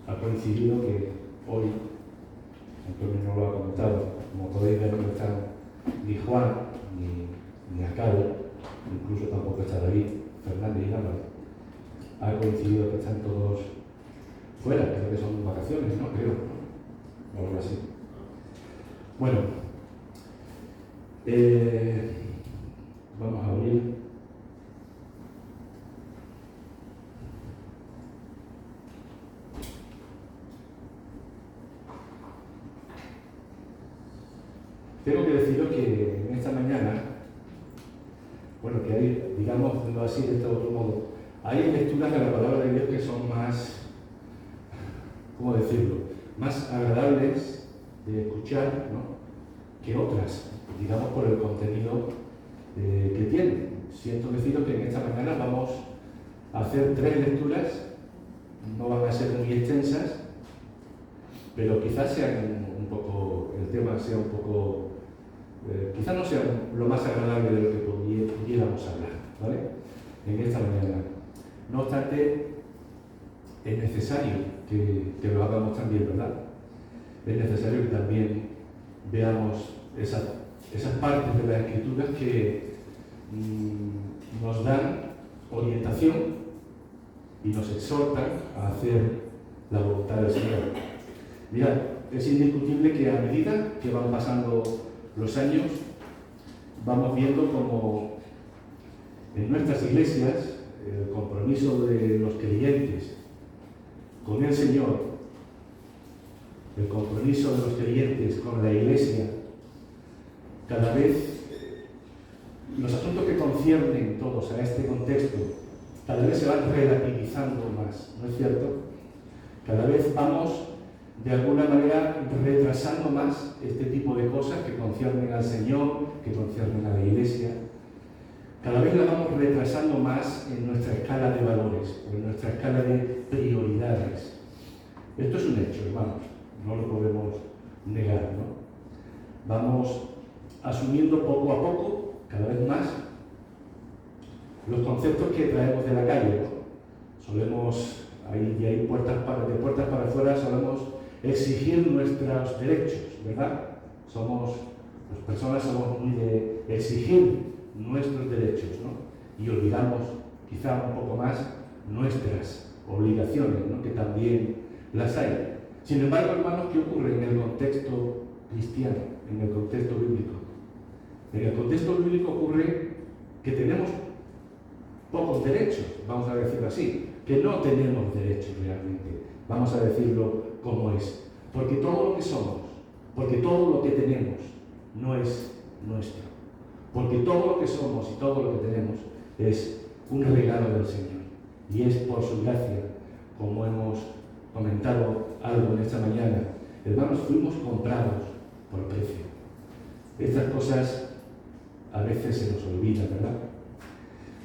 ha coincidido que hoy, Antonio no lo ha comentado, como podéis ver, no están ni Juan ni Arcado, incluso tampoco está David, Fernández y Álvaro. Ha coincidido que están todos fuera, creo que son vacaciones, ¿no? Creo, ¿no? O algo así. Bueno, vamos a abrir. Tengo que deciros que en esta mañana, bueno, que hay, digamos así de este otro modo, hay lecturas de la palabra de Dios que son más, ¿cómo decirlo?, más agradables de escuchar, ¿no?, que otras, digamos por el contenido que tienen. Siento deciros que en esta mañana vamos a hacer 3 lecturas, no van a ser muy extensas, pero quizás sean un poco, el tema sea un poco, quizás no sea lo más agradable de lo que pudiéramos hablar, ¿vale?, en esta mañana. No obstante, es necesario que lo hagamos también, ¿verdad? Es necesario que también veamos esas partes de las Escrituras que nos dan orientación y nos exhortan a hacer la voluntad del Señor. Mirad, es indiscutible que a medida que van pasando los años, vamos viendo como en nuestras iglesias el compromiso de los creyentes con el Señor, el compromiso de los creyentes con la iglesia, cada vez los asuntos que conciernen todos a este contexto, cada vez se van relativizando más, ¿no es cierto? Cada vez vamos de alguna manera retrasando más este tipo de cosas que conciernen al Señor, que conciernen a la iglesia. Cada vez la vamos retrasando más en nuestra escala de valores, o en nuestra escala de prioridades. Esto es un hecho, hermanos, no lo podemos negar, ¿no? Vamos asumiendo poco a poco, cada vez más, los conceptos que traemos de la calle, ¿no? Solemos, de ahí de puertas para afuera, solemos exigir nuestros derechos, ¿verdad? Las personas somos muy de exigir nuestros derechos, ¿no? Y olvidamos quizá un poco más nuestras obligaciones, ¿no?, que también las hay. Sin embargo, hermanos, ¿qué ocurre en el contexto cristiano, en el contexto bíblico? En el contexto bíblico ocurre que tenemos pocos derechos, vamos a decirlo así, que no tenemos derechos realmente, vamos a decirlo como es, porque todo lo que somos, porque todo lo que tenemos no es nuestro, porque todo lo que somos y todo lo que tenemos es un regalo del Señor, y es por su gracia, como hemos comentado algo en esta mañana. Hermanos, fuimos comprados por precio. Estas cosas a veces se nos olvidan, ¿verdad?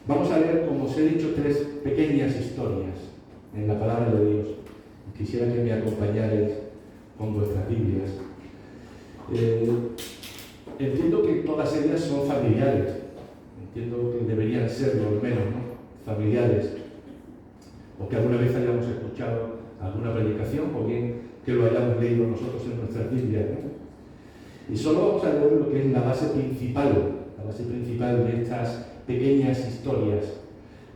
Vamos a leer, como os he dicho, 3 pequeñas historias en la palabra de Dios. Quisiera que me acompañarais con vuestras Biblias. Entiendo que todas ellas son familiares. Entiendo que deberían serlo, al menos, ¿no?, familiares. O que alguna vez hayamos escuchado alguna predicación, o bien que lo hayamos leído nosotros en nuestras Biblias, ¿no? Y solo vamos a leer lo que es la base principal de estas pequeñas historias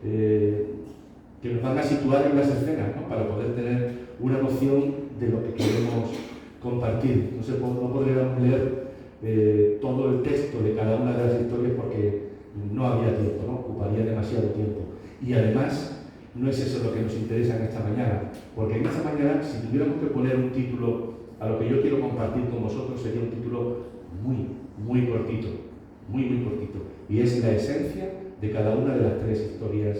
que nos van a situar en las escenas, ¿no?, para poder tener una noción de lo que queremos compartir. No podríamos leer todo el texto de cada una de las historias porque no habría tiempo, ¿no?, ocuparía demasiado tiempo. Y además, no es eso lo que nos interesa en esta mañana, porque en esta mañana, si tuviéramos que poner un título a lo que yo quiero compartir con vosotros, sería un título muy cortito, muy cortito, y es la esencia de cada una de las 3 historias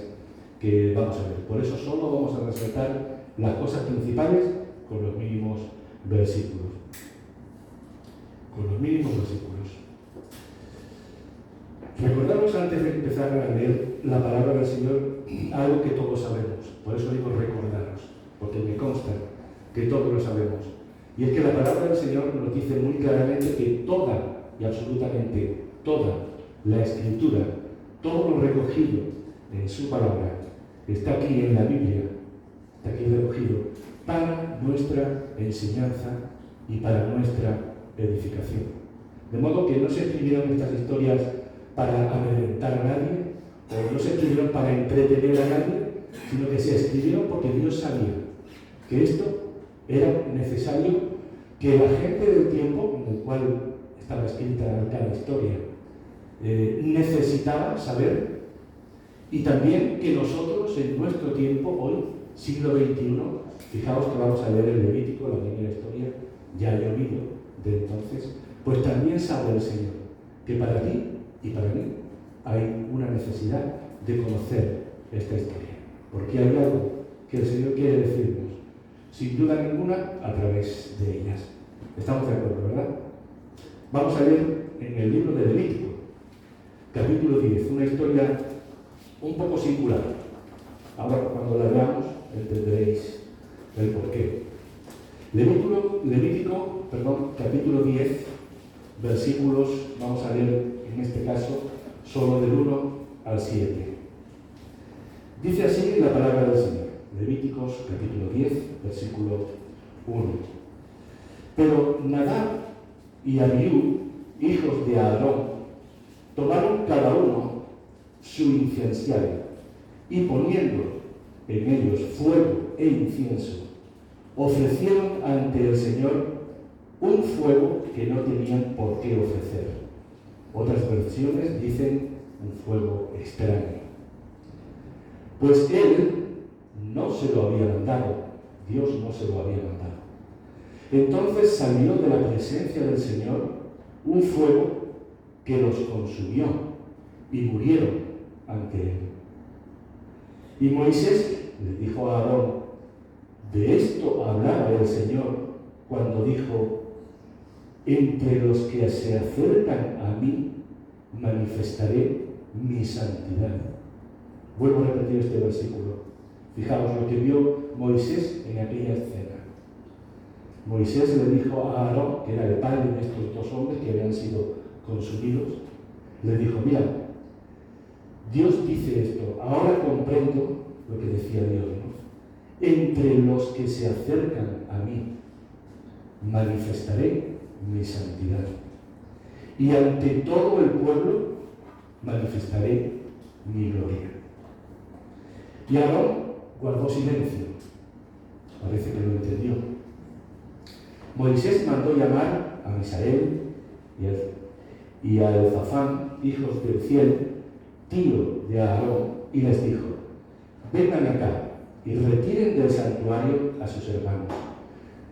que vamos a ver. Por eso solo vamos a resaltar las cosas principales con los mínimos versículos. Recordamos antes de empezar a leer la palabra del Señor algo que todos sabemos. Por eso digo recordaros, porque me consta que todos lo sabemos. Y es que la palabra del Señor nos dice muy claramente que toda y absolutamente toda la Escritura, todo lo recogido en su palabra, está aquí en la Biblia, está aquí recogido para nuestra enseñanza y para nuestra edificación. De modo que no se escribieron estas historias para amedrentar a nadie, o no se escribieron para entretener a nadie, sino que se escribieron porque Dios sabía que esto era necesario, que la gente del tiempo en el cual estaba escrita cada historia necesitaba saber, y también que nosotros en nuestro tiempo, hoy, siglo XXI, fijaos que vamos a leer el Levítico, la primera historia, ya ha llovido de entonces, pues también sabe el Señor que para ti y para mí hay una necesidad de conocer esta historia, porque hay algo que el Señor quiere decirnos, sin duda ninguna, a través de ellas. ¿Estamos de acuerdo, verdad? Vamos a ver en el libro de Levítico, capítulo 10, una historia un poco singular. Ahora, cuando la veamos, entenderéis el porqué. Levítico, capítulo 10, versículos, vamos a leer en este caso, solo del 1 al 7. Dice así la palabra del Señor. Levíticos, capítulo 10, versículo 1. Pero Nadab y Abiú, hijos de Aarón, tomaron cada uno su inciensario y poniendo en ellos fuego e incienso, ofrecieron ante el Señor un fuego que no tenían por qué ofrecer. Otras versiones dicen un fuego extraño. Pues él no se lo había mandado, Dios no se lo había mandado. Entonces salió de la presencia del Señor un fuego que los consumió y murieron ante él. Y Moisés le dijo a Aarón, de esto hablaba el Señor cuando dijo, entre los que se acercan a mí manifestaré mi santidad. Vuelvo a repetir este versículo. Fijaos lo que vio Moisés en aquella escena. Moisés le dijo a Aarón, que era el padre de estos dos hombres que habían sido consumidos, le dijo, mira, Dios dice esto, ahora comprendo lo que decía Dios, ¿no? Entre los que se acercan a mí manifestaré mi santidad, y ante todo el pueblo manifestaré mi gloria. Y Aarón guardó silencio, parece que lo entendió. Moisés mandó llamar a Misael y a Elzafán, hijos de Uziel, tío de Aarón, y les dijo, vengan acá y retiren del santuario a sus hermanos,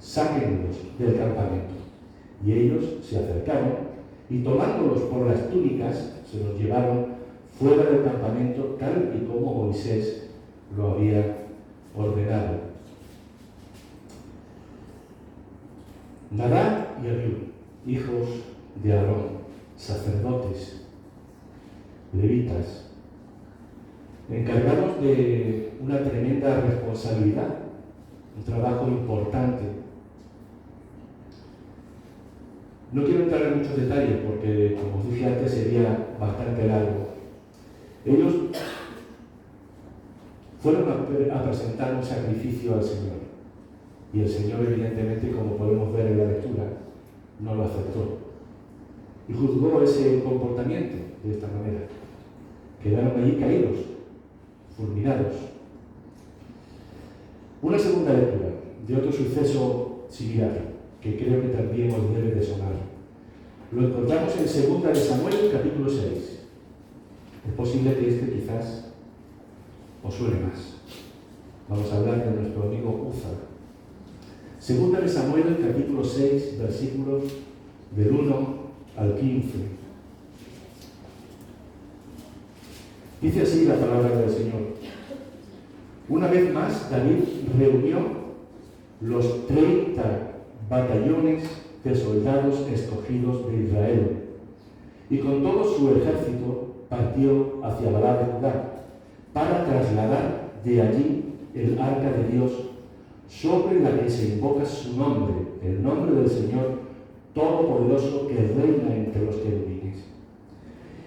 sáquenlos del campamento. Y ellos se acercaron y tomándolos por las túnicas se los llevaron fuera del campamento tal y como Moisés lo había ordenado. Nadab y Abiú, hijos de Aarón, sacerdotes, levitas, encargados de una tremenda responsabilidad, un trabajo importante. No quiero entrar en muchos detalles porque, como os dije antes, sería bastante largo. Ellos fueron a presentar un sacrificio al Señor. Y el Señor, evidentemente, como podemos ver en la lectura, no lo aceptó. Y juzgó ese comportamiento de esta manera. Quedaron allí caídos, fulminados. Una segunda lectura de otro suceso similar, que creo que también os debe de sonar. Lo encontramos en 2 de Samuel, capítulo 6. Es posible que este quizás os suene más. Vamos a hablar de nuestro amigo Uza. 2 de Samuel, capítulo 6, versículos del 1 al 15. Dice así la palabra del Señor. Una vez más, David reunió los 30 batallones de soldados escogidos de Israel y con todo su ejército partió hacia Balá de Judá para trasladar de allí el arca de Dios sobre la que se invoca su nombre, el nombre del Señor Todopoderoso que reina entre los querubines.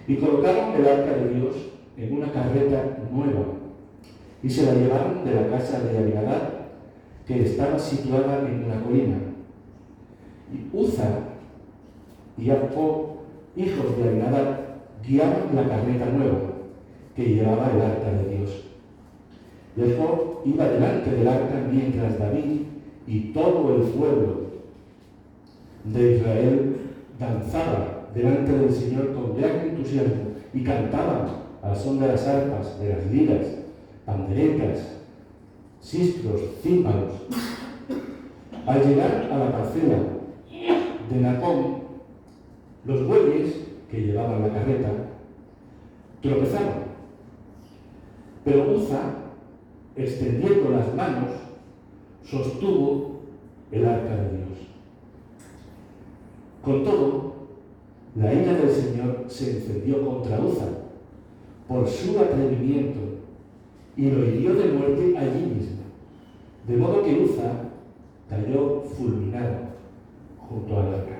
Y colocaron el arca de Dios en una carreta nueva y se la llevaron de la casa de Abinadab, que estaba situada en una colina. Y Uza y Jacob, hijos de Abinadab, guiaban la carreta nueva que llevaba el arca de Dios. Jacob iba delante del arca mientras David y todo el pueblo de Israel danzaba delante del Señor con gran entusiasmo y cantaban al son de las arpas, de las liras, panderetas, sistros, címbalos. Al llegar a la parcela de Nacón, los bueyes que llevaban la carreta tropezaron. Pero Uza, extendiendo las manos, sostuvo el arca de Dios. Con todo, la ira del Señor se encendió contra Uza por su atrevimiento y lo hirió de muerte allí mismo, de modo que Uza cayó fulminado junto al arca.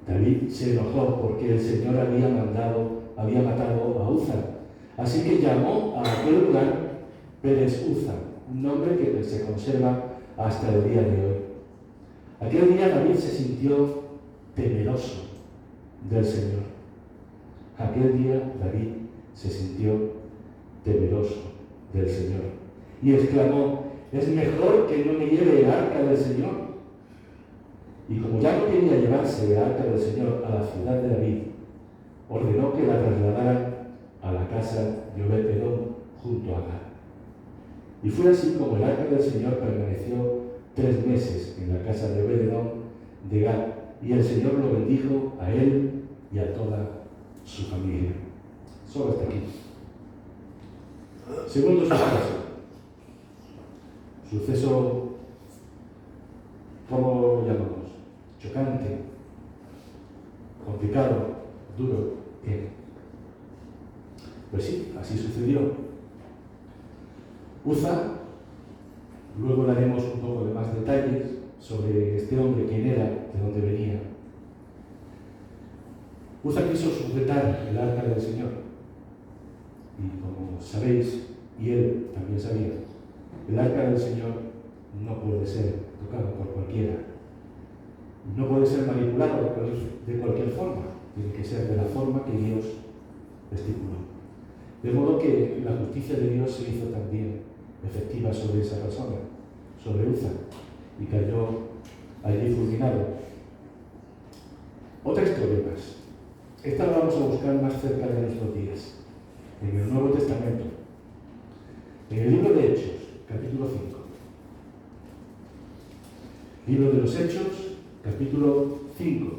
David se enojó porque el Señor había matado a Uza, así que llamó a aquel lugar Pérez Uza, un nombre que se conserva hasta el día de hoy. Aquel día David se sintió temeroso del Señor. Aquel día David se sintió temeroso del Señor y exclamó: es mejor que no me lleve el arca del Señor. Y como ya no quería llevarse el arca del Señor a la ciudad de David, ordenó que la trasladaran a la casa de Obed-Edom junto a Gad. Y fue así como el arca del Señor permaneció 3 meses en la casa de Obed-Edom de Gad, y el Señor lo bendijo a él y a toda su familia. Solo hasta aquí. Segundo suceso, ¿cómo llamamos? Chocante, complicado, duro. ¿Qué? Pues sí, así sucedió. Uza, luego daremos un poco de más detalles sobre este hombre, quién era, de dónde venía. Uza quiso sujetar el arca del Señor. Y como sabéis, y él también sabía, el arca del Señor no puede ser tocado por cualquiera. No puede ser manipulado de cualquier forma. Tiene que ser de la forma que Dios estipuló. De modo que la justicia de Dios se hizo también efectiva sobre esa persona, sobre Uza, y cayó allí fulminado. Otra historia más. Esta la vamos a buscar más cerca de nuestros días, en el Nuevo Testamento, en el libro de Hechos, capítulo 5. Libro de los Hechos, capítulo 5.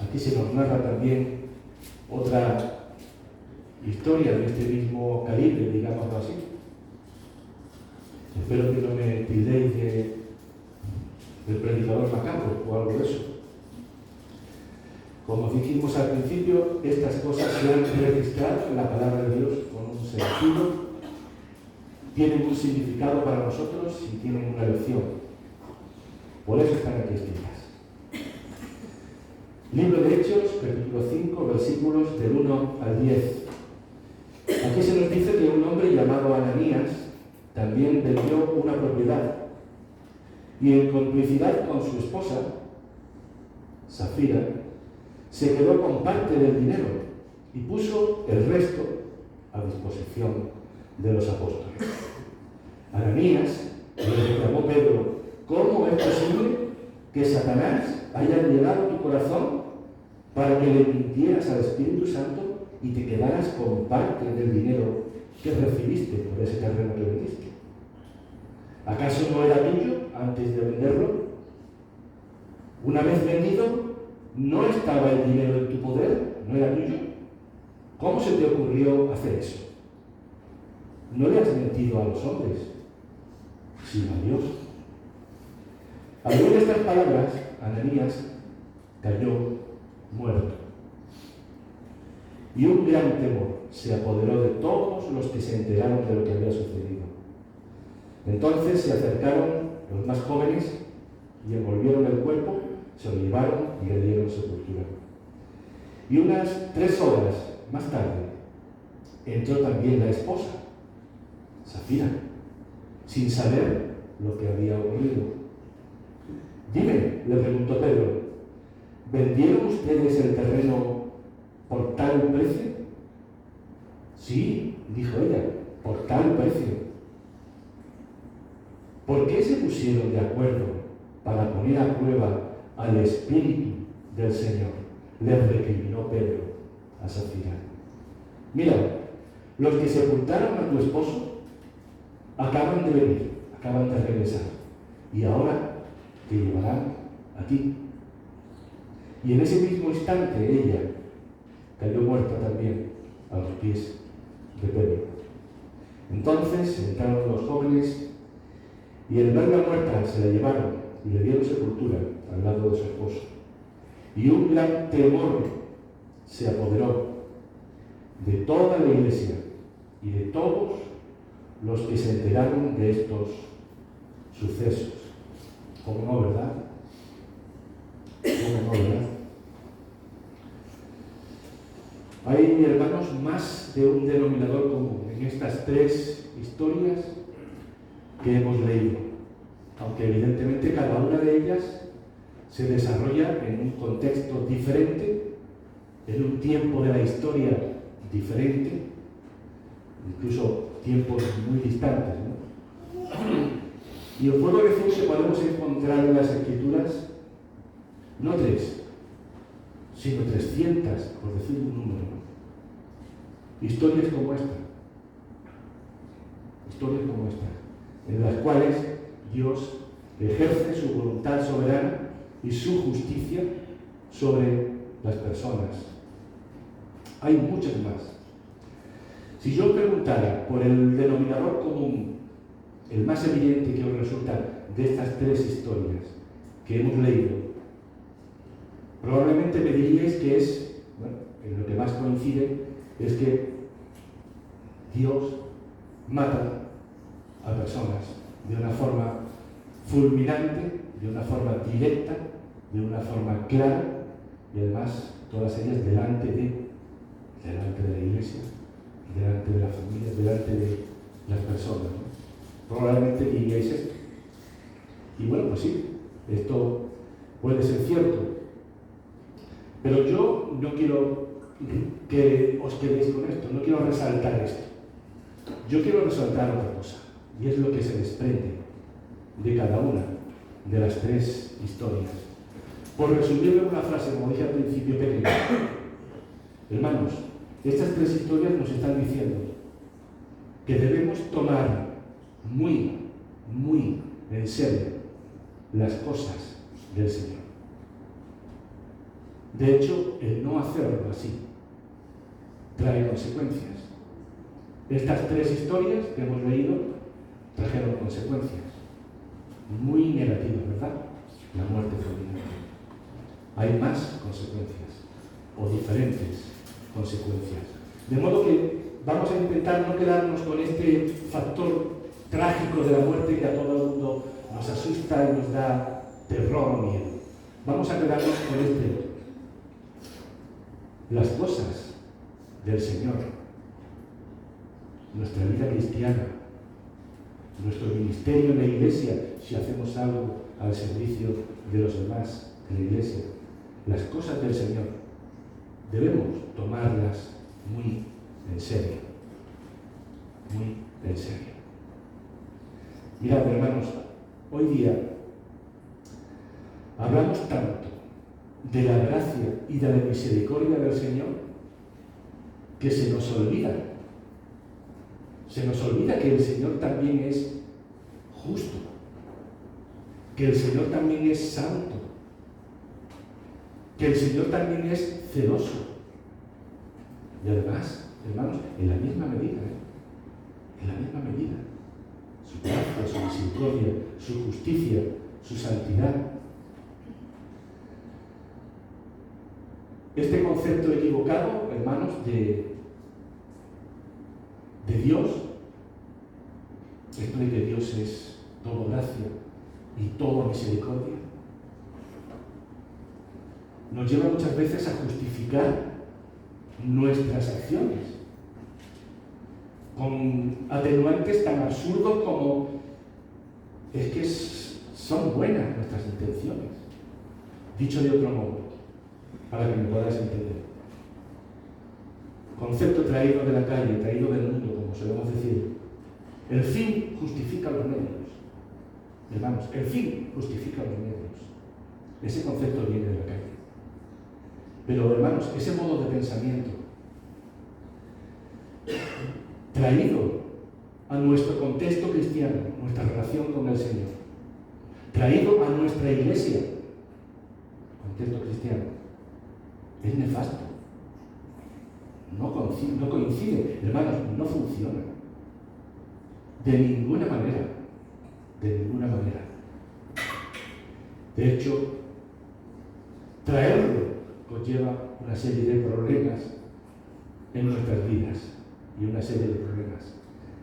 Aquí se nos narra también otra historia de este mismo calibre, digámoslo así. Espero que no me tildéis del predicador macabro o algo de eso. Como dijimos al principio, estas cosas se han registrado en la palabra de Dios con un sentido, tienen un significado para nosotros y tienen una lección. Por eso están aquí escritas. Libro de Hechos, capítulo 5, versículos del 1 al 10. Aquí se nos dice que un hombre llamado Ananías también vendió una propiedad y en complicidad con su esposa, Safira, se quedó con parte del dinero y puso el resto a disposición de los apóstoles. Ananías le reclamó Pedro: ¿cómo es posible que Satanás haya llenado tu corazón para que le mintieras al Espíritu Santo y te quedaras con parte del dinero que recibiste por ese terreno que vendiste? ¿Acaso no era tuyo antes de venderlo? Una vez vendido, ¿no estaba el dinero en tu poder? ¿No era tuyo? ¿Cómo se te ocurrió hacer eso? No le has mentido a los hombres, sino a Dios. Al oír estas palabras, Ananías cayó muerto. Y un gran temor se apoderó de todos los que se enteraron de lo que había sucedido. Entonces se acercaron los más jóvenes y envolvieron el cuerpo, se lo llevaron y le dieron sepultura. Y unas 3 horas más tarde entró también la esposa, Safira, sin saber lo que había ocurrido. Dime, le preguntó Pedro, ¿vendieron ustedes el terreno por tal precio? Sí, dijo ella, por tal precio. ¿Por qué se pusieron de acuerdo para poner a prueba al Espíritu del Señor? Le recriminó Pedro a Safira. Mira, los que sepultaron a tu esposo acaban de venir, acaban de regresar, y ahora te llevarán a ti. Y en ese mismo instante ella cayó muerta también a los pies de Pedro. Entonces entraron los jóvenes y al verla muerta se la llevaron y le dieron sepultura al lado de su esposo. Y un gran temor se apoderó de toda la iglesia y de todos los que se enteraron de estos sucesos. ¿Cómo no, verdad? ¿Cómo no, verdad? Hay, hermanos, más de un denominador común en estas tres historias que hemos leído, aunque evidentemente cada una de ellas se desarrolla en un contexto diferente, en un tiempo de la historia diferente, incluso tiempos muy distantes, ¿no? Y os puedo decir que podemos encontrar en las Escrituras no 3, sino 300, por decir un número, ¿no? Historias como esta, en las cuales Dios ejerce su voluntad soberana y su justicia sobre las personas. Hay muchas más. Si yo preguntara por el denominador común, el más evidente que os resulta de estas tres historias que hemos leído, probablemente me diríais que es, bueno, en lo que más coincide es que Dios mata a personas de una forma fulminante, de una forma directa, de una forma clara, y además todas ellas delante de la iglesia, delante de la familia, delante de las personas, ¿no? Probablemente diríais esto. Y bueno, pues sí, esto puede ser cierto, pero yo no quiero que os quedéis con esto, no quiero resaltar esto. Yo quiero resaltar otra cosa, y es lo que se desprende de cada una de las tres historias. Por resumirlo en una frase, como dije al principio, pequeña. Hermanos, estas tres historias nos están diciendo que debemos tomar muy, muy en serio las cosas del Señor. De hecho, el no hacerlo así trae consecuencias. Estas tres historias que hemos leído trajeron consecuencias muy negativas, ¿verdad? La muerte fulminante. Hay más consecuencias, o diferentes consecuencias. De modo que vamos a intentar no quedarnos con este factor trágico de la muerte que a todo el mundo nos asusta y nos da terror o miedo. Vamos a quedarnos con este otro. Las cosas del Señor, nuestra vida cristiana, nuestro ministerio en la iglesia, si hacemos algo al servicio de los demás en la iglesia, las cosas del Señor debemos tomarlas muy en serio, muy en serio. Mirad, hermanos, hoy día hablamos tanto de la gracia y de la misericordia del Señor que se nos olvida que el Señor también es justo, que el Señor también es santo, que el Señor también es celoso. Y además, hermanos, en la misma medida, en la misma medida, su gracia, su misericordia, su justicia, su santidad. Este concepto equivocado, hermanos, de Dios, esto de que Dios es todo gracia y todo misericordia, nos lleva muchas veces a justificar nuestras acciones con atenuantes tan absurdos como es que son buenas nuestras intenciones. Dicho de otro modo, para que me puedas entender. Concepto traído de la calle, traído del mundo, como solemos decir. El fin justifica los medios. Hermanos, el fin justifica los medios. Ese concepto viene de la calle. Pero, hermanos, ese modo de pensamiento traído a nuestro contexto cristiano, nuestra relación con el Señor, traído a nuestra iglesia, contexto cristiano, es nefasto. No coincide, hermanos, no funciona. De ninguna manera. De ninguna manera. De hecho, traerlo conlleva una serie de problemas en nuestras vidas y una serie de problemas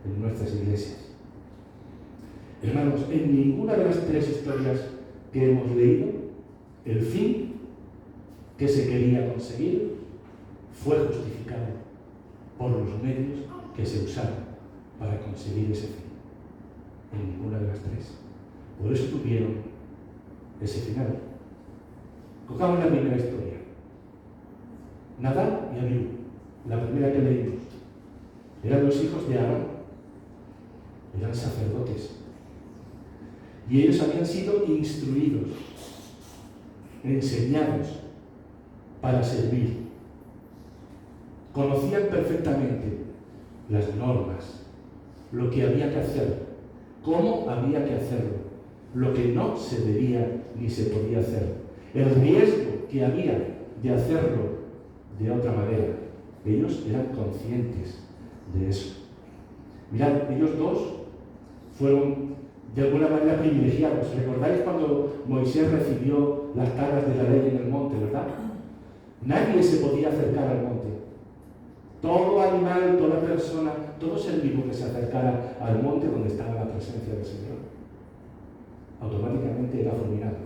en nuestras iglesias. Hermanos, en ninguna de las tres historias que hemos leído, el fin que se quería conseguir fue justificado por los medios que se usaron para conseguir ese fin. En ninguna de las tres. Por eso tuvieron ese final. Cojamos la primera historia. Nadab y Abiú, la primera que leímos. Eran los hijos de Aarón. Eran sacerdotes. Y ellos habían sido instruidos, enseñados para servir. Conocían perfectamente las normas, lo que había que hacer, cómo había que hacerlo, lo que no se debía ni se podía hacer, el riesgo que había de hacerlo de otra manera. Ellos eran conscientes de eso. Mirad, ellos dos fueron de alguna manera privilegiados. ¿Recordáis cuando Moisés recibió las tablas de la ley en el monte, verdad? Nadie se podía acercar al monte. Todo animal, toda persona, todo ser vivo que se acercara al monte donde estaba la presencia del Señor, automáticamente era fulminado.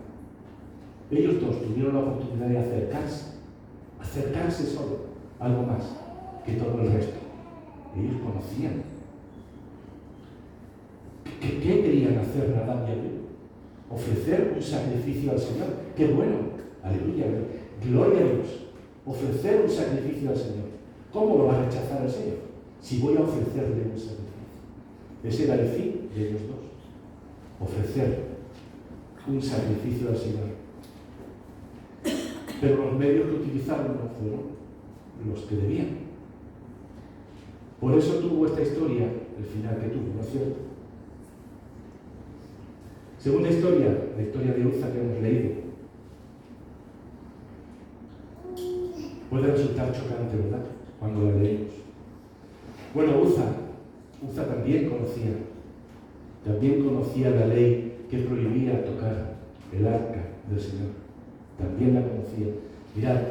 Ellos dos tuvieron la oportunidad de acercarse solo, algo más que todo el resto. Ellos conocían. ¿Qué querían hacer Nadab y Abiú? Ofrecer un sacrificio al Señor. ¡Qué bueno! ¡Aleluya! ¡Gloria a Dios! Ofrecer un sacrificio al Señor. ¿Cómo lo va a rechazar el Señor? Si voy a ofrecerle un sacrificio. Ese era el fin de ellos dos. Ofrecer un sacrificio al Señor. Pero los medios que utilizaron no fueron los que debían. Por eso tuvo esta historia el final que tuvo, ¿no es cierto? Segunda historia, la historia de Uza que hemos leído. Puede resultar chocante, ¿verdad?, cuando la leemos. Bueno, Uza también conocía la ley que prohibía tocar el arca del Señor. También la conocía. Mirad,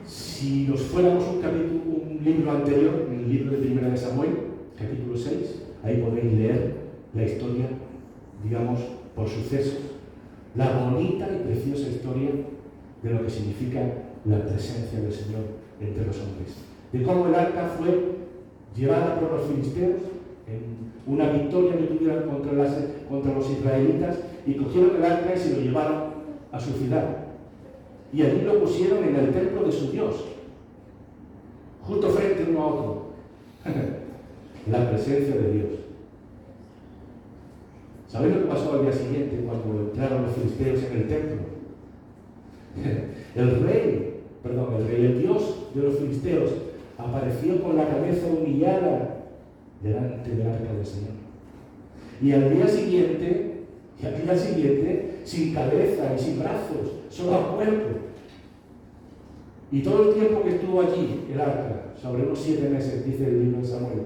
si nos fuéramos un libro anterior, en el libro de 1 de Samuel, capítulo 6, ahí podéis leer la historia, digamos, por sucesos, la bonita y preciosa historia de lo que significa la presencia del Señor entre los hombres. De cómo el arca fue llevada por los filisteos en una victoria que tuvieron contra los israelitas, y cogieron el arca y se lo llevaron a su ciudad. Y allí lo pusieron en el templo de su Dios, justo frente uno a otro. La presencia de Dios. ¿Sabéis lo que pasó al día siguiente cuando entraron los filisteos en el templo? El Dios de los filisteos apareció con la cabeza humillada delante del arca del Señor. Y al día siguiente, sin cabeza y sin brazos, solo a cuerpo. Y todo el tiempo que estuvo allí el arca, sobre unos 7 meses, dice el libro de Samuel,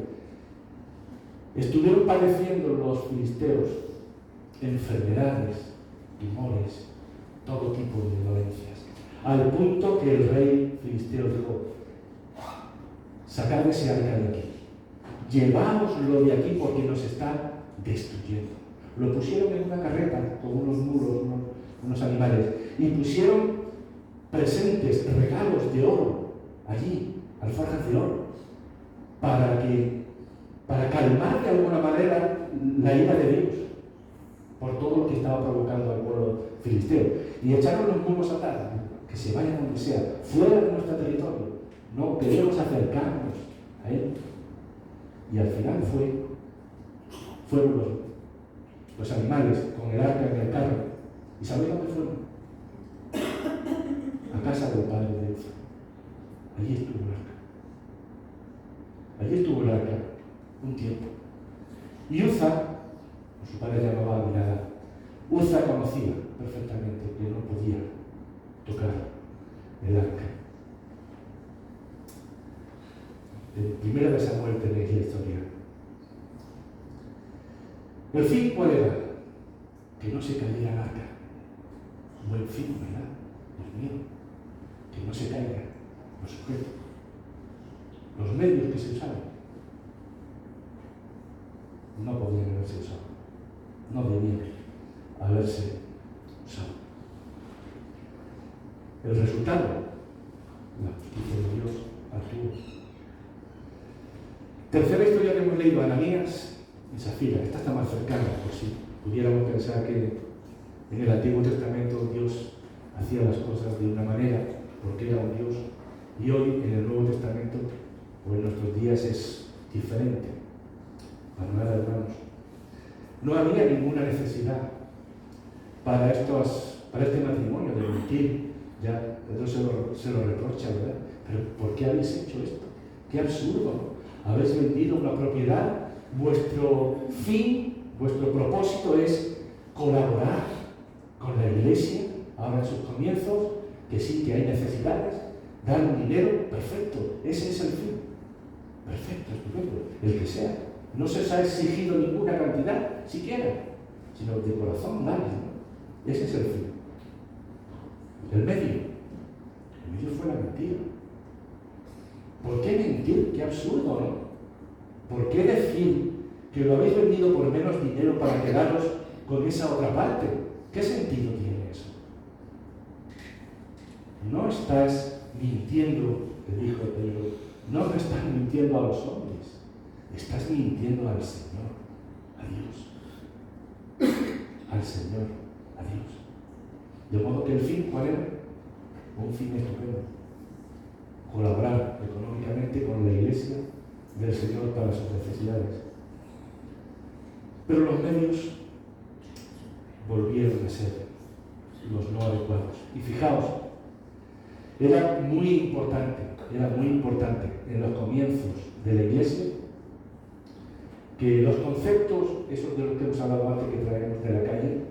estuvieron padeciendo los filisteos enfermedades, tumores, todo tipo de dolencias, al punto que el rey filisteo dijo: sacad ese arca de aquí, llevámoslo de aquí porque nos está destruyendo. Lo pusieron en una carreta con unos mulos, unos animales, y pusieron presentes, regalos de oro allí, alforjas de oro, para calmar de alguna manera la ira de Dios. por todo lo que estaba provocando al pueblo filisteo. Y echaron los muros a atar, que se vayan donde sea, fuera de nuestro territorio. No queremos acercarnos a él. Y al final fueron los animales con el arca en el carro. ¿Y sabéis dónde fueron? A casa del padre de Uza. Allí estuvo el arca. Allí estuvo el arca un tiempo. Y Uza, su padre llamaba Abinadab, Uza conocía perfectamente que no podía tocar el arca. En Primera de Samuel tenéis la historia. ¿El fin cuál era? Que no se cayera el arca. Buen fin, ¿verdad? Dios mío. Que no se caiga los objetos. Los medios que se usaban no podían haberse usado. No debían haberse usado. El resultado, la justicia de Dios actuó. Tercera historia que hemos leído, Ananías y Zafira. Esta está más cercana, por si pudiéramos pensar que en el Antiguo Testamento Dios hacía las cosas de una manera, porque era un Dios, y hoy en el Nuevo Testamento, o en nuestros días, es diferente. Para nada, hermanos. No había ninguna necesidad para este matrimonio de mentir. Ya Dios se lo reprocha, ¿verdad? Pero ¿por qué habéis hecho esto? ¡Qué absurdo! ¿No? Habéis vendido una propiedad. Vuestro fin, vuestro propósito es colaborar con la iglesia, ahora en sus comienzos, que sí que hay necesidades, dar un dinero, perfecto, ese es el fin. Perfecto, estupendo, el que sea. No se os ha exigido ninguna cantidad, siquiera, sino de corazón, nadie, ¿no? Ese es el fin. El medio fue la mentira. ¿Por qué mentir? Qué absurdo, ¿no? ¿Por qué decir que lo habéis vendido por menos dinero para quedaros con esa otra parte? ¿Qué sentido tiene eso? No estás mintiendo, te dijo Pedro, no me estás mintiendo a los hombres, estás mintiendo al Señor, a Dios. Al Señor, a Dios. De modo que el fin, ¿cuál era? Un fin estupendo. Colaborar económicamente con la iglesia del Señor para sus necesidades. Pero los medios volvieron a ser los no adecuados. Y fijaos, era muy importante en los comienzos de la iglesia que los conceptos, esos de los que hemos hablado antes que traemos de la calle,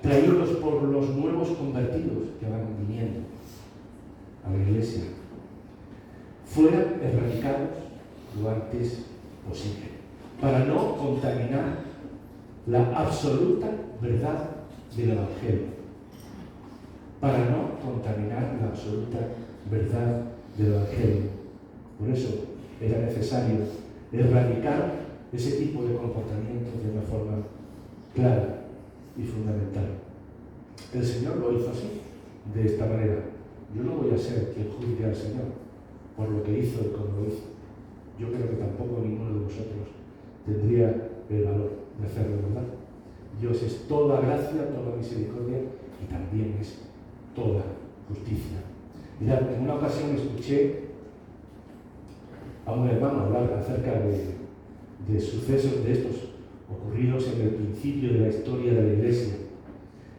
traídos por los nuevos convertidos que van viniendo a la iglesia, fueran erradicados lo antes posible, para no contaminar la absoluta verdad del Evangelio, para no contaminar la absoluta verdad del Evangelio. Por eso era necesario erradicar ese tipo de comportamientos de una forma clara y fundamental. El Señor lo hizo así, de esta manera. Yo no voy a ser quien juzgue al Señor por lo que hizo y cómo lo hizo. Yo creo que tampoco ninguno de vosotros tendría el valor de hacerlo, ¿verdad? Dios es toda gracia, toda misericordia y también es toda justicia. Mirad, en una ocasión escuché a un hermano hablar acerca de sucesos de estos ocurridos en el principio de la historia de la iglesia,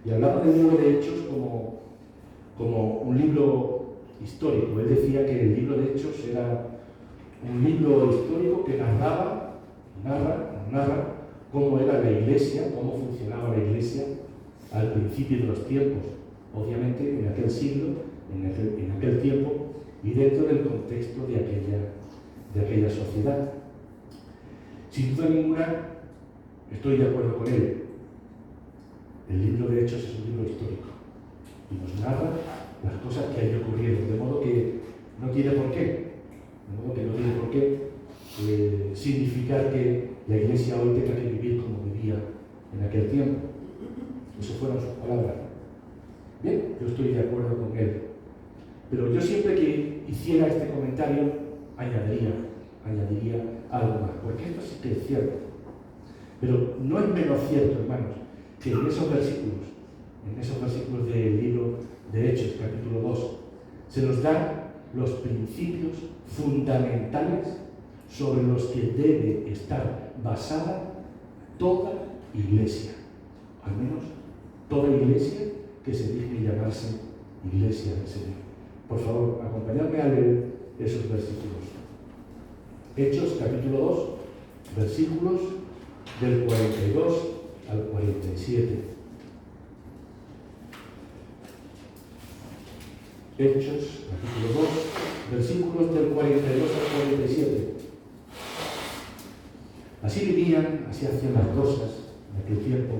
y hablaba del libro de Hechos como un libro histórico. Él decía que el libro de Hechos era un libro histórico que narra cómo era la iglesia, cómo funcionaba la iglesia al principio de los tiempos, obviamente en aquel siglo, en aquel tiempo y dentro del contexto de aquella sociedad. Sin duda ninguna, estoy de acuerdo con él. El libro de Hechos es un libro histórico y nos narra las cosas que allí ocurrieron, de modo que no tiene por qué significar que la iglesia hoy tenga que vivir como vivía en aquel tiempo. Esas fueron sus palabras. Bien, yo estoy de acuerdo con él. Pero yo siempre que hiciera este comentario añadiría algo más, porque esto sí que es cierto. Pero no es menos cierto, hermanos, que en esos versículos del libro de Hechos, capítulo 2, se nos dan los principios fundamentales sobre los que debe estar basada toda iglesia, al menos toda iglesia que se digne llamarse Iglesia del Señor. Por favor, acompañadme a leer esos versículos. Hechos, capítulo 2, versículos del 42 al 47. Hechos, capítulo 2, versículos del 42 al 47. Así vivían, así hacían las cosas en aquel tiempo,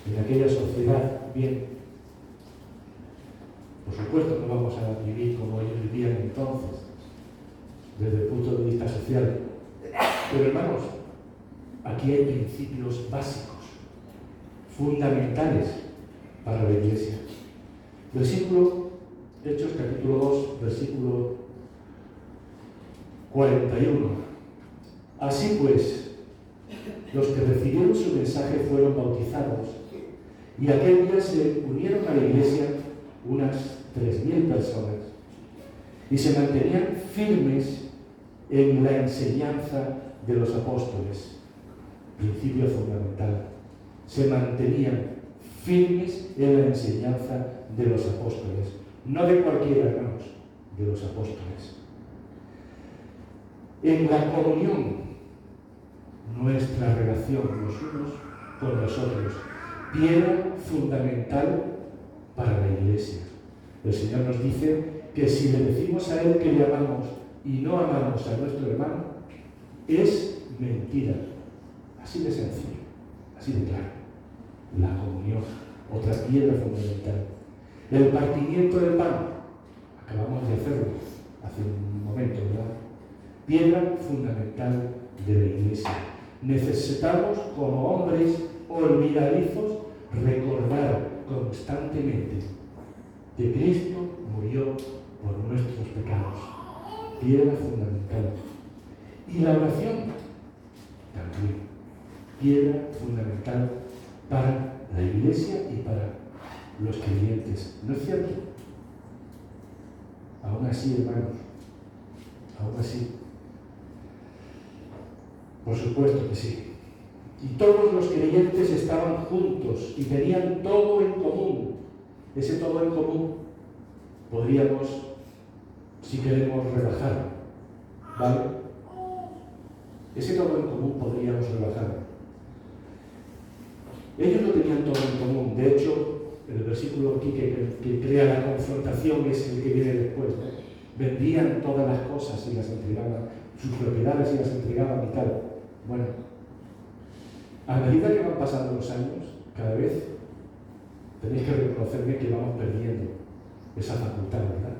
en aquella sociedad. Bien, por supuesto no vamos a vivir como ellos vivían entonces, desde el punto de vista social. Pero hermanos, aquí hay principios básicos, fundamentales para la iglesia. Versículo, Hechos capítulo 2, versículo 41. Así pues, los que recibieron su mensaje fueron bautizados, y aquel día se unieron a la iglesia unas 3.000 personas, y se mantenían firmes en la enseñanza de los apóstoles. Principio fundamental. Se mantenían firmes en la enseñanza de los apóstoles. No de cualquiera, hermanos, de los apóstoles. En la comunión, nuestra relación los unos con los otros, piedra fundamental para la iglesia. El Señor nos dice que si le decimos a Él que le amamos y no amamos a nuestro hermano, es mentira. Así de sencillo, así de claro. La comunión, otra piedra fundamental. El partimiento del pan, acabamos de hacerlo hace un momento, ¿verdad? Piedra fundamental de la iglesia. Necesitamos, como hombres olvidadizos, recordar constantemente que Cristo murió por nuestros pecados. Piedra fundamental. Y la oración también. Piedra fundamental para la iglesia y para los creyentes. ¿No es cierto? Aún así, hermanos, aún así. Por supuesto que sí. Y todos los creyentes estaban juntos y tenían todo en común. Ese todo en común podríamos, si queremos, rebajarlo, ¿vale? Ese todo en común podríamos rebajarlo. Ellos no tenían todo en común. De hecho, el versículo aquí que crea la confrontación es el que viene después, ¿no? Vendían todas las cosas y las entregaban, sus propiedades y las entregaban y tal. Bueno, a medida que van pasando los años, cada vez tenéis que reconocerme que vamos perdiendo esa facultad, ¿verdad?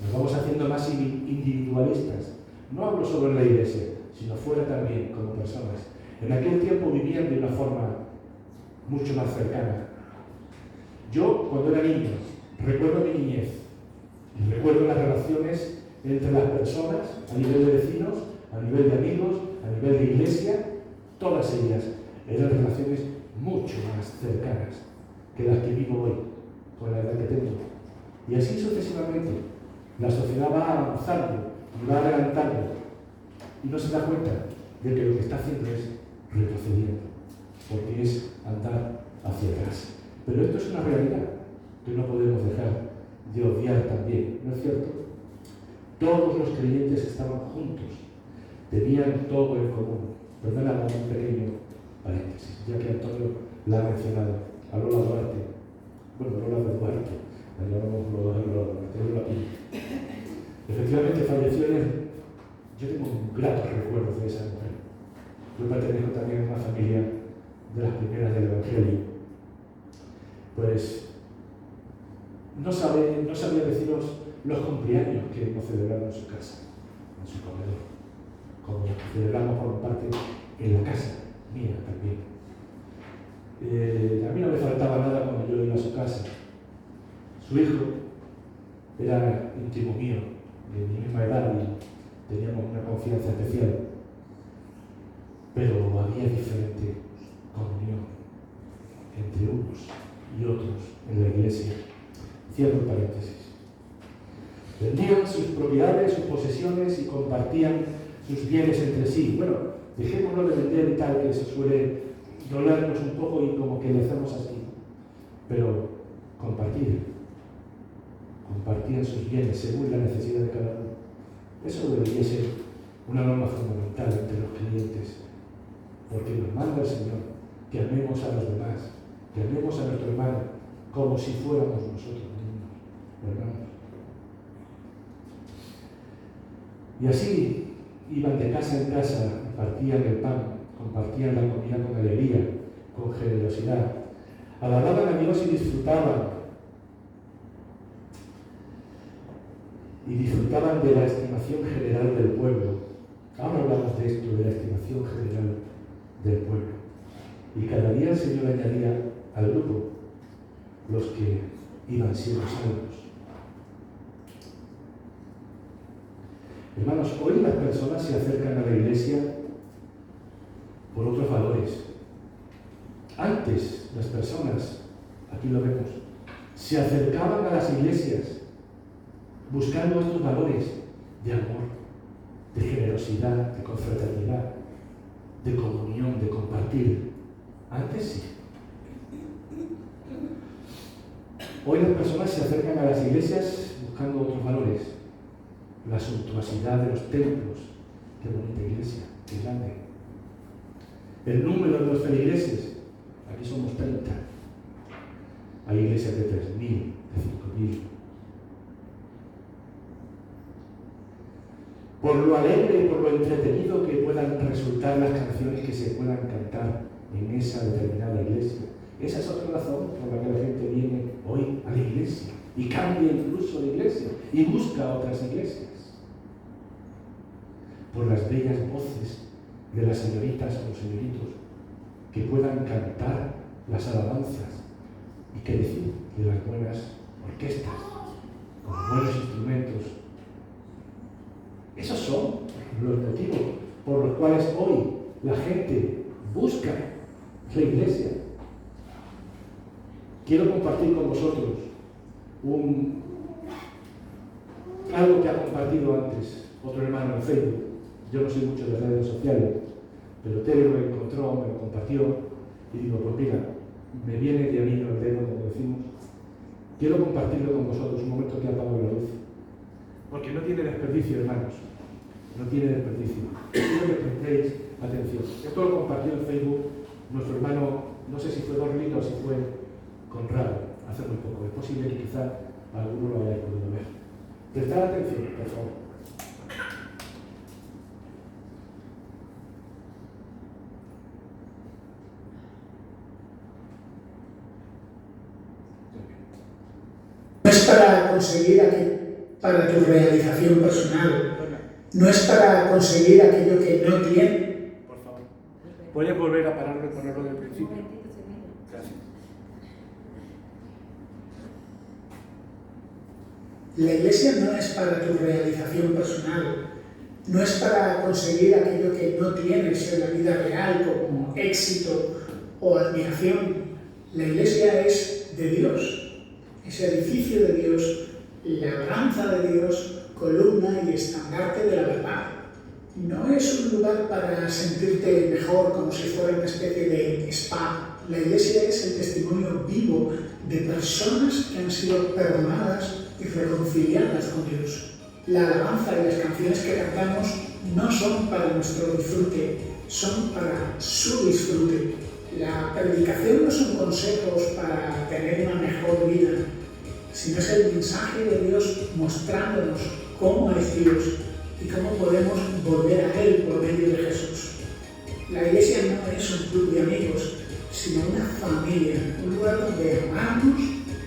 Nos vamos haciendo más individualistas. No hablo solo en la iglesia, sino fuera también, como personas. En aquel tiempo vivían de una forma mucho más cercana. Yo, cuando era niño, recuerdo mi niñez y recuerdo las relaciones entre las personas a nivel de vecinos, a nivel de amigos, a nivel de iglesia. Todas ellas eran relaciones mucho más cercanas que las que vivo hoy, con la edad que tengo. Y así sucesivamente. La sociedad va avanzando y va adelantando y no se da cuenta de que lo que está haciendo es retrocediendo, porque es andar hacia atrás. Pero esto es una realidad que no podemos dejar de obviar también, ¿no es cierto? Todos los creyentes estaban juntos, tenían todo en común. Perdóname un pequeño paréntesis, ya que Antonio la ha mencionado, a Lola Duarte. Bueno, Lola de Duarte, la llamamos Lola Duarte. Efectivamente falleció en. Yo tengo un grato recuerdo de esa mujer. Yo pertenezco también a una familia de las primeras del Evangelio. Pues no sabía deciros los cumpleaños que hemos celebrado en su casa, en su comedor, como celebramos por parte en la casa mía también. A mí no me faltaba nada cuando yo iba a su casa. Su hijo era íntimo mío, de mi misma edad, y teníamos una confianza especial, pero había diferente comunión entre iglesia. Cierro paréntesis. Vendían sus propiedades, sus posesiones y compartían sus bienes entre sí. Bueno, dejémonos de vender y tal, que se suele dolernos un poco y como que le hacemos así. Pero compartían sus bienes según la necesidad de cada uno. Eso debería ser una norma fundamental entre los creyentes, porque nos manda el Señor que amemos a los demás, que amemos a nuestro hermano como si fuéramos nosotros mismos, hermanos. Y así iban de casa en casa, partían el pan, compartían la comida con alegría, con generosidad, alababan a Dios y disfrutaban de la estimación general del pueblo. Ahora hablamos de esto, de la estimación general del pueblo. Y cada día el Señor añadía al grupo los que iban siendo salvos. Hermanos, hoy las personas se acercan a la iglesia por otros valores. Antes las personas, aquí lo vemos, se acercaban a las iglesias buscando estos valores de amor, de generosidad, de confraternidad, de comunión, de compartir. Antes sí. Hoy las personas se acercan a las iglesias buscando otros valores. La suntuosidad de los templos. Qué bonita iglesia, qué grande. El número de los feligreses. Aquí somos 30. Hay iglesias de 3.000, de 5.000. Por lo alegre y por lo entretenido que puedan resultar las canciones que se puedan cantar en esa determinada iglesia. Esa es otra razón por la que la gente viene hoy a la iglesia y cambia incluso de iglesia y busca otras iglesias. Por las bellas voces de las señoritas o señoritos que puedan cantar las alabanzas y qué decir de las buenas orquestas con buenos instrumentos. Esos son los motivos por los cuales hoy la gente busca la iglesia. Quiero compartir con vosotros algo que ha compartido antes otro hermano en Facebook. Yo no soy mucho de redes sociales, pero Teo lo encontró, me lo compartió y digo, pues mira, me viene de anillo al dedo, como decimos. Quiero compartirlo con vosotros un momento que apago la luz. Porque no tiene desperdicio, hermanos. No tiene desperdicio. Quiero que prestéis atención. Esto lo compartió en Facebook nuestro hermano, no sé si fue Dorlito o si fue Conrado, hace muy poco. Es posible que quizá alguno lo hayáis podido ver. Prestad atención, por favor. No es para conseguir para tu realización personal. No es para conseguir aquello que no tiene. Por favor. ¿Puedes volver a pararlo y ponerlo del principio? Gracias. La iglesia no es para tu realización personal. No es para conseguir aquello que no tienes en la vida real como éxito o admiración. La iglesia es de Dios. Es edificio de Dios, labranza de Dios, columna y estandarte de la verdad. No es un lugar para sentirte mejor como si fuera una especie de spa. La iglesia es el testimonio vivo de personas que han sido perdonadas y reconciliadas con Dios. La alabanza y las canciones que cantamos no son para nuestro disfrute, son para su disfrute. La predicación no son consejos para tener una mejor vida, sino es el mensaje de Dios mostrándonos cómo es Dios y cómo podemos volver a Él por medio de Jesús. La iglesia no es un club de amigos, sino una familia, un lugar donde amarnos,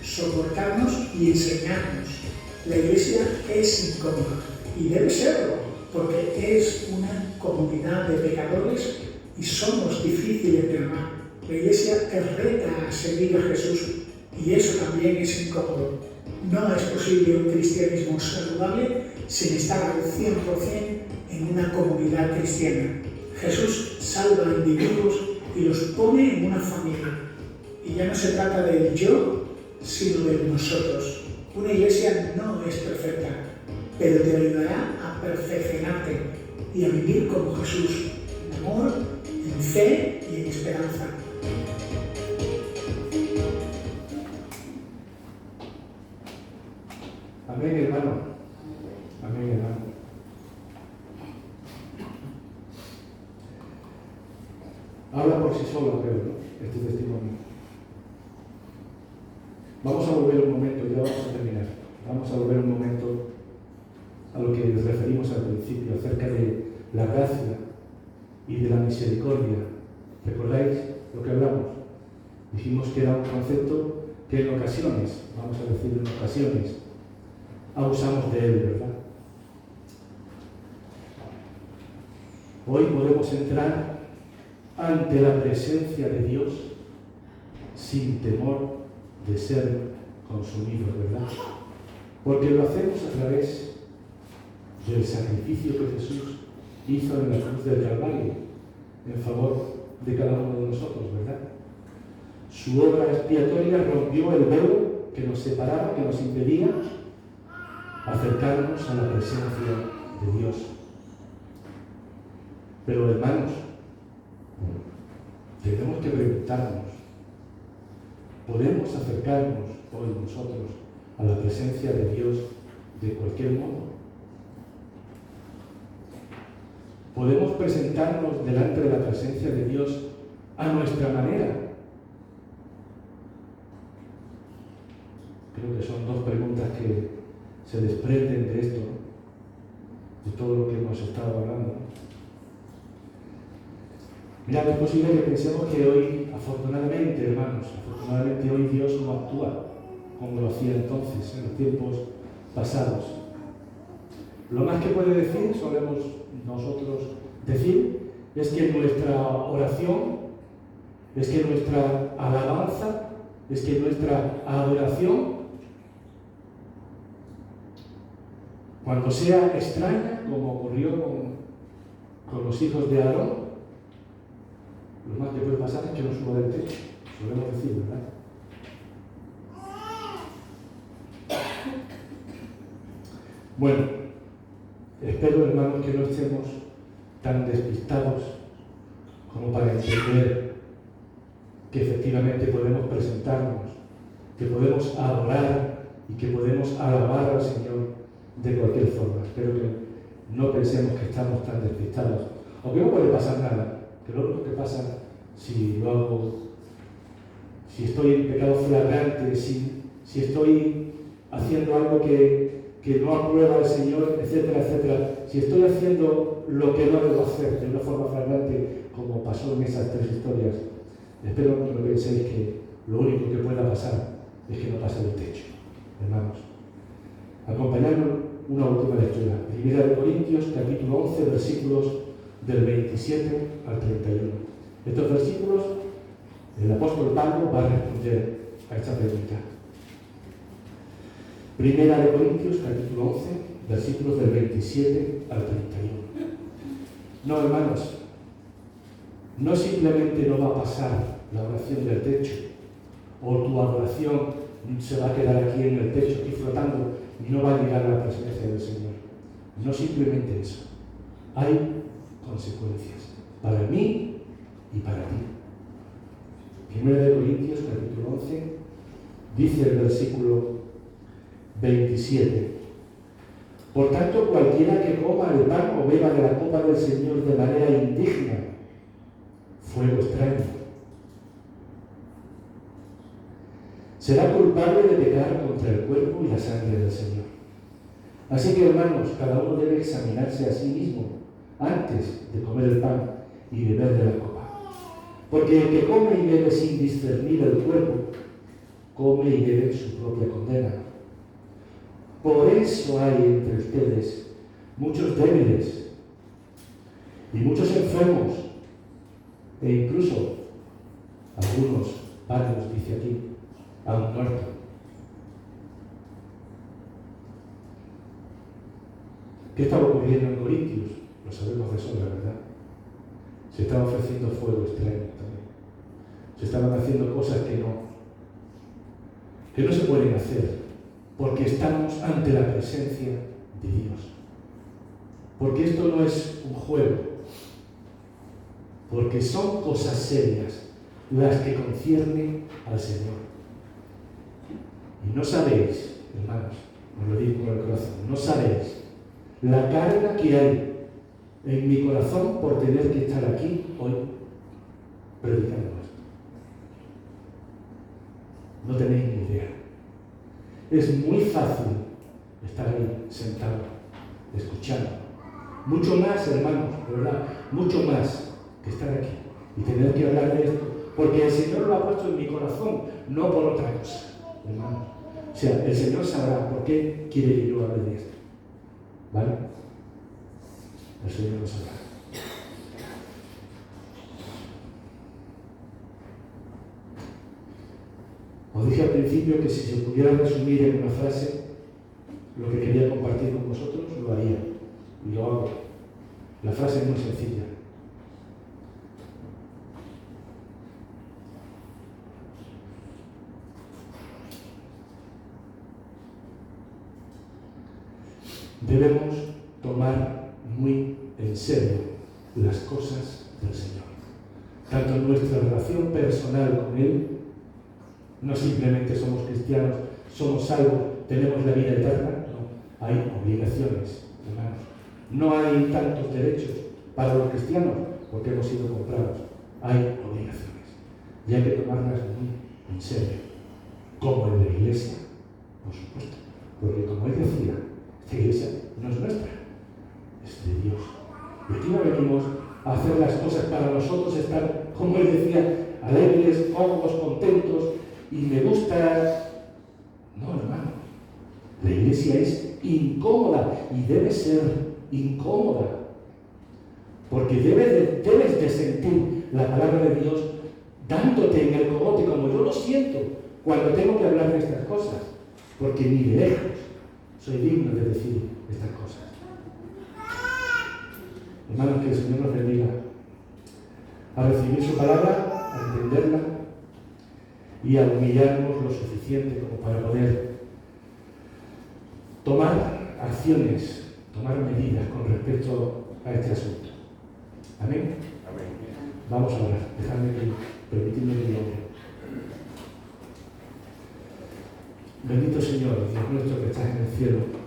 soportarnos y enseñarnos. La iglesia es incómoda y debe serlo, porque es una comunidad de pecadores y somos difíciles de amar. La iglesia te reta a seguir a Jesús y eso también es incómodo. No es posible un cristianismo saludable sin estar al 100% en una comunidad cristiana. Jesús salva a individuos y los pone en una familia. Y ya no se trata del yo, sino en nosotros. Una iglesia no es perfecta, pero te ayudará a perfeccionarte y a vivir como Jesús, en amor, en fe y en esperanza. Amén, hermano. Amén, hermano. Habla por sí solo, creo, ¿no? Este testimonio. Vamos a volver un momento, ya vamos a terminar. Vamos a volver un momento a lo que nos referimos al principio, acerca de la gracia y de la misericordia. ¿Recordáis lo que hablamos? Dijimos que era un concepto que en ocasiones, vamos a decir en ocasiones, abusamos de él, ¿verdad? Hoy podemos entrar ante la presencia de Dios sin temor de ser consumidos, ¿verdad? Porque lo hacemos a través del sacrificio que Jesús hizo en la cruz del Calvario en favor de cada uno de nosotros, ¿verdad? Su obra expiatoria rompió el velo que nos separaba, que nos impedía acercarnos a la presencia de Dios. Pero hermanos, tenemos que preguntarnos, ¿podemos acercarnos hoy nosotros a la presencia de Dios de cualquier modo? ¿Podemos presentarnos delante de la presencia de Dios a nuestra manera? Creo que son dos preguntas que se desprenden de esto, ¿no? De todo lo que hemos estado hablando. Mirad, es posible que pensemos que hoy, afortunadamente, hermanos, afortunadamente hoy Dios no actúa como lo hacía entonces, en los tiempos pasados. Lo más que puede decir, solemos nosotros decir, es que nuestra oración, es que nuestra alabanza, es que nuestra adoración, cuando sea extraña, como ocurrió con los hijos de Aarón, lo más que puede pasar es que no suba del techo, solemos decir, ¿verdad? Bueno, espero, hermanos, que no estemos tan despistados como para entender que efectivamente podemos presentarnos, que podemos adorar y que podemos alabar al Señor de cualquier forma. Espero que no pensemos que estamos tan despistados, aunque no puede pasar nada, que lo único que pasa si lo hago, si estoy en pecado flagrante, si estoy haciendo algo que no aprueba el Señor, etcétera, etcétera, si estoy haciendo lo que no debo hacer de una forma flagrante, como pasó en esas tres historias, espero que no penséis que lo único que pueda pasar es que no pase del techo, hermanos. Acompañadnos una última lectura. 1 Corintios, capítulo 11, versículos del 27 al 31. Estos versículos, el apóstol Pablo va a responder a esta pregunta. 1 Corintios, capítulo 11, versículos del 27 al 31. No, hermanos, no simplemente no va a pasar la oración del techo, o tu adoración se va a quedar aquí en el techo, aquí flotando, y no va a llegar a la presencia del Señor. No simplemente eso. Hay consecuencias para mí y para ti. 1 Corintios, capítulo 11, dice el versículo 27. Por tanto, cualquiera que coma el pan o beba de la copa del Señor de manera indigna, fuego extraño, será culpable de pecar contra el cuerpo y la sangre del Señor. Así que, hermanos, cada uno debe examinarse a sí mismo antes de comer el pan y beber de la copa. Porque el que come y bebe sin discernir el cuerpo, come y bebe su propia condena. Por eso hay entre ustedes muchos débiles y muchos enfermos, e incluso algunos, varios, dice aquí, han muerto. ¿Qué estaba ocurriendo en Corintios? Lo sabemos de sobra, ¿verdad? Se estaba ofreciendo fuego extraño también. Se estaban haciendo cosas que no. que no se pueden hacer, porque estamos ante la presencia de Dios. Porque esto no es un juego, porque son cosas serias las que conciernen al Señor. Y no sabéis, hermanos, os lo digo con el corazón, no sabéis la carga que hay en mi corazón por tener que estar aquí hoy predicando esto. No tenéis ni idea. Es muy fácil estar ahí sentado, escuchando. Mucho más, hermanos, de verdad, mucho más que estar aquí y tener que hablar de esto, porque el Señor lo ha puesto en mi corazón, no por otra cosa, hermanos. O sea, el Señor sabrá por qué quiere que yo hable de esto. ¿Vale? El Señor lo sabrá. Os dije al principio que si se pudiera resumir en una frase lo que quería compartir con vosotros, lo haría. Y lo hago. La frase es muy sencilla. Debemos tomar muy en serio las cosas del Señor. Tanto en nuestra relación personal con Él, no simplemente somos cristianos, somos salvos, tenemos la vida eterna, no, hay obligaciones, hermanos. No hay tantos derechos para los cristianos porque hemos sido comprados, hay obligaciones y hay que tomarlas muy en serio, como en la iglesia, por supuesto, porque como Él decía, esta iglesia no es nuestra, es de Dios. Y aquí no venimos a hacer las cosas para nosotros, estar, como Él decía, alegres, cómodos, contentos, y me gusta. No, hermano, la iglesia es incómoda y debe ser incómoda, porque debes de sentir la palabra de Dios dándote en el cogote, como yo lo siento cuando tengo que hablar de estas cosas, porque ni de lejos soy digno de decir estas cosas. Hermanos, que el Señor nos bendiga a recibir su palabra, a entenderla y a humillarnos lo suficiente como para poder tomar acciones, tomar medidas con respecto a este asunto. ¿Amén? Amén. Vamos a orar. Permitidme que yo ore. Bendito Señor, Dios nuestro que estás en el cielo.